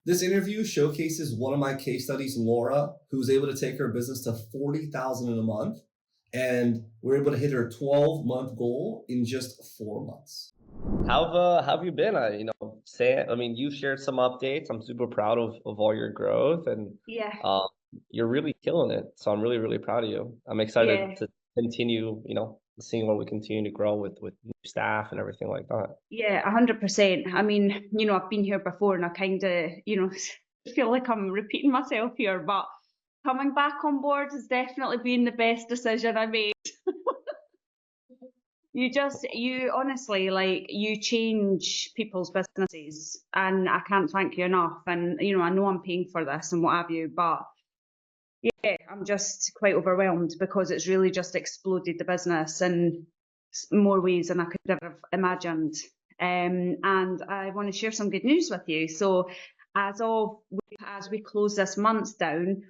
This interview showcases one of my case studies, Laura, who was able to take her business to 40,000 in a month, and we're able to hit her 12-month goal in just 4 months. How have you been? I mean, you shared some updates. I'm super proud of all your growth, and Yeah, um, you're really killing it. So I'm really, really proud of you. I'm excited yeah, to continue, seeing where we continue to grow with new staff and everything like that. yeah, 100%. I mean, I've been here before and I kind of, feel like I'm repeating myself here, but coming back on board has definitely been the best decision I made. You honestly, like, you change people's businesses, and I can't thank you enough. And, I know I'm paying for this and what have you, but yeah, I'm just quite overwhelmed because it's really just exploded the business in more ways than I could ever have imagined. And I want to share some good news with you. So as we close this month down,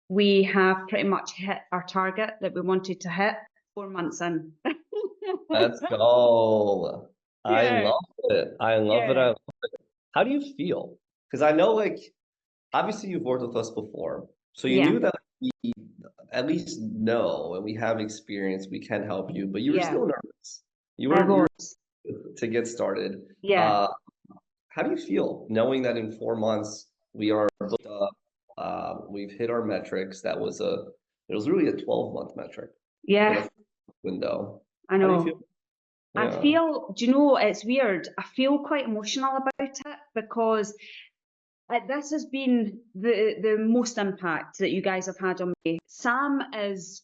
we have pretty much hit our target that we wanted to hit 4 months in. Let's go. I Yeah, love it. I love it. yeah, I love it. How do you feel? Because I know, like, obviously you've worked with us before, so you yeah, knew that we at least know and we have experience, we can help you, but you were yeah. still nervous. I You were was. to get started. Yeah. Uh, how do you feel knowing that in 4 months we are booked up, we've hit our metrics? It was really a 12-month metric in Yeah, a window. I How do you feel? know. I Yeah. feel, do you know, it's weird. I feel quite emotional about it because this has been the most impact that you guys have had on me. Sam is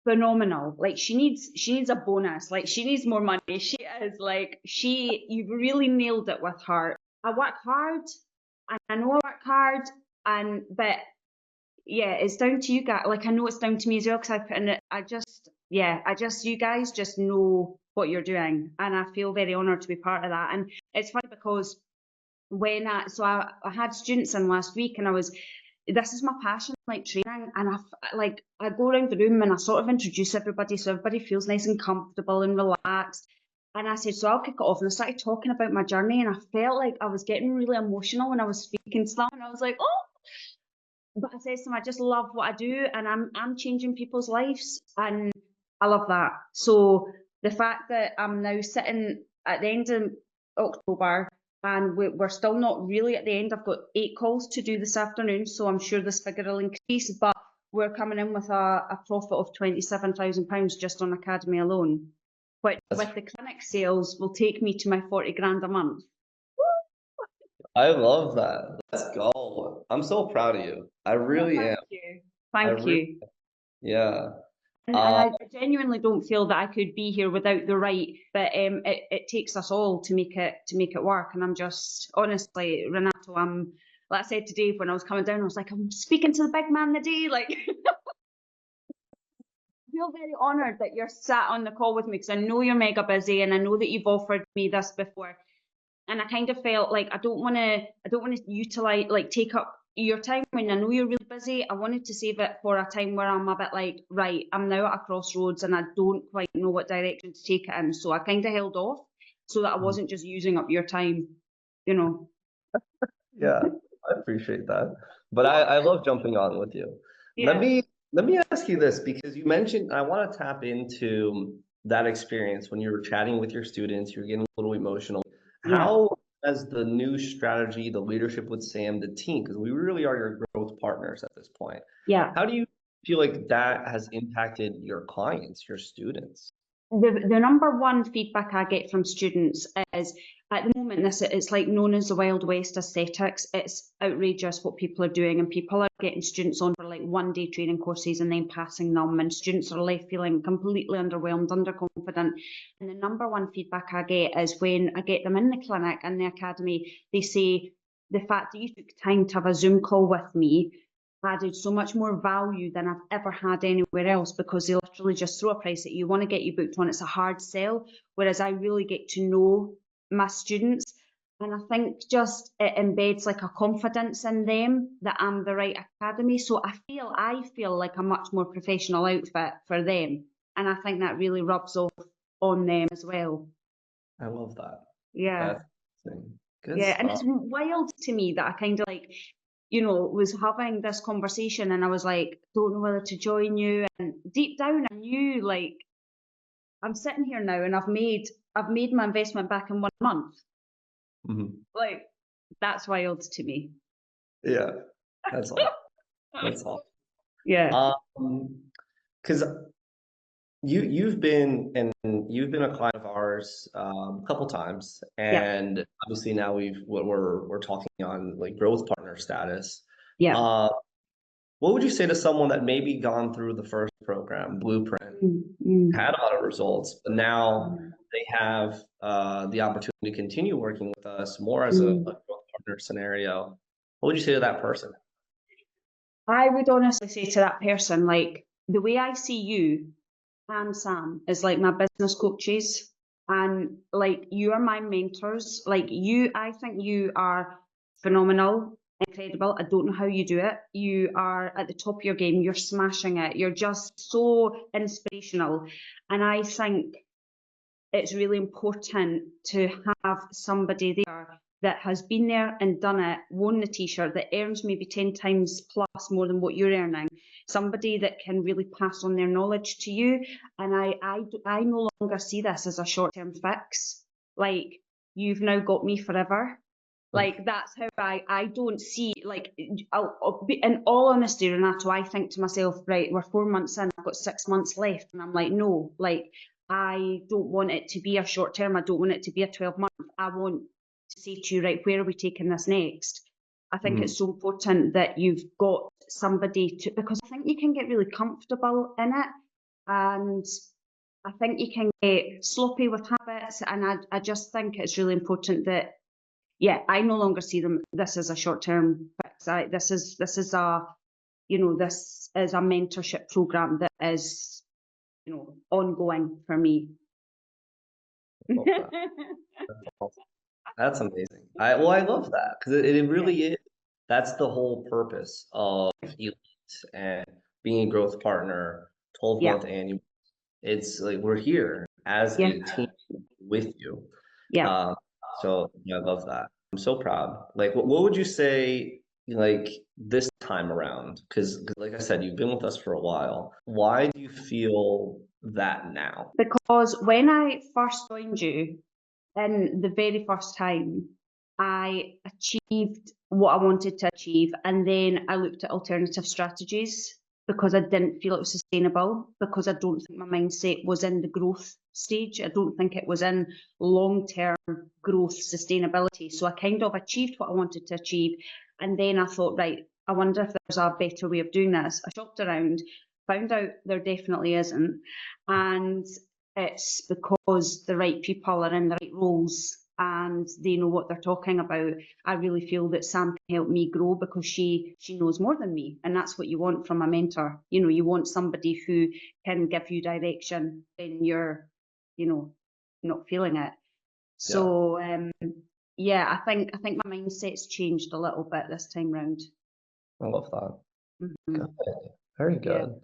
phenomenal. Like, she needs a bonus. Like, she needs more money. She is like, you've really nailed it with her. I work hard and I know I work hard, but yeah, it's down to you guys. Like, I know it's down to me as well because I put in it. You guys just know what you're doing, and I feel very honoured to be part of that. And it's funny because I had students in last week, and this is my passion, like training, and I go around the room and I sort of introduce everybody so everybody feels nice and comfortable and relaxed. And I said, so I'll kick it off, and I started talking about my journey, and I felt like I was getting really emotional when I was speaking to them, and I was like, oh. But I said to them, I just love what I do, and I'm changing people's lives, and I love that. So the fact that I'm now sitting at the end of October and we're still not really at the end. I've got 8 calls to do this afternoon, so I'm sure this figure will increase. But we're coming in with a profit of £27,000 just on Academy alone, which with the clinic sales will take me to my 40 grand a month. I love that. Let's go. I'm so proud of you. I really am. Thank you. I Thank really, you. yeah. And I genuinely don't feel that I could be here without the right, but it takes us all to make it work. And I'm just, honestly, Renato, like I said to Dave when I was coming down, I was like, I'm speaking to the big man today. Like, I feel very honoured that you're sat on the call with me because I know you're mega busy and I know that you've offered me this before. And I kind of felt like I don't want to utilize, like, take up your time when I know you're really busy. I wanted to save it for a time where I'm a bit like, right, I'm now at a crossroads and I don't quite know what direction to take it in. So I kind of held off so that I wasn't just using up your time, you know. Yeah, I appreciate that. But I love jumping on with you. Let Yeah, me ask you this because you mentioned I want to tap into that experience when you were chatting with your students, you were getting a little emotional. yeah. How has the new strategy, the leadership with Sam, the team, because we really are your growth partners at this point. Yeah. How do you feel like that has impacted your clients, your students? The number one feedback I get from students is, at the moment, it's like known as the Wild West aesthetics. It's outrageous what people are doing, and people are getting students on for like 1-day training courses and then passing them, and students are left feeling completely underwhelmed, underconfident. And the number one feedback I get is when I get them in the clinic and the academy, they say the fact that you took time to have a Zoom call with me added so much more value than I've ever had anywhere else, because they literally just throw a price at you, want to get you booked on. It's a hard sell, whereas I really get to know my students, and I think just it embeds like a confidence in them that I'm the right academy. So I feel like a much more professional outfit for them, and I think that really rubs off on them as well. I love that. Yeah. That's interesting. Good Yeah, and stuff. it's wild to me that I kind of like, was having this conversation and I was like, don't know whether to join you. And deep down, I knew like I'm sitting here now and I've made my investment back in 1 month. Mhm. Like that's wild to me. Yeah, that's all. That's all. Yeah, Because you've been a client of ours a couple times, yeah, and obviously now we're talking on like growth partner status. yeah. Uh, what would you say to someone that maybe gone through the first program, Blueprint, Mm, mm, had a lot of results, but now mm, they have the opportunity to continue working with us more as a mm. growth partner scenario? What would you say to that person? I would honestly say to that person, like the way I see you and Sam is like my business coaches, and like you are my mentors. Like I think you are phenomenal, incredible. I don't know how you do it. You are at the top of your game. You're smashing it. You're just so inspirational, and I think it's really important to have somebody there that has been there and done it, won the t-shirt, that earns maybe 10 times plus more than what you're earning, somebody that can really pass on their knowledge to you. And I no longer see this as a short-term fix. Like, you've now got me forever. Like, that's how I don't see, like, in all honesty, Renato, I think to myself, right, we're 4 months in, I've got 6 months left. And I'm like, no, like, I don't want it to be a short term. I don't want it to be a 12-month. I want to say to you, right, where are we taking this next? I think it's so important that you've got somebody to, because I think you can get really comfortable in it. And I think you can get sloppy with habits. And I just think it's really important that, yeah, I no longer see this as a short term fix. This is this is a mentorship program that is ongoing for me. Love that. That's awesome. That's amazing. I love that because it really is. That's the whole purpose of Elite and being a growth partner, 12 Yeah, month annual. It's like we're here as yeah, a team with you. yeah. Um, so yeah, I love that. I'm so proud. Like, what would you say, like this time around? Because, like I said, you've been with us for a while. Why do you feel that now? Because when I first joined you, in the very first time, I achieved what I wanted to achieve, and then I looked at alternative strategies because I didn't feel it was sustainable, because I don't think my mindset was in the growth stage. I don't think it was in long-term growth sustainability. So I kind of achieved what I wanted to achieve, and then I thought, right, I wonder if there's a better way of doing this. I shopped around, found out there definitely isn't, and it's because the right people are in the right roles and they know what they're talking about. I really feel that Sam can help me grow because she knows more than me, and that's what you want from a mentor. You want somebody who can give you direction when you're, not feeling it. Yeah, So yeah, I think my mindset's changed a little bit this time round. I love that. Mhm. Good. Very Yeah. good.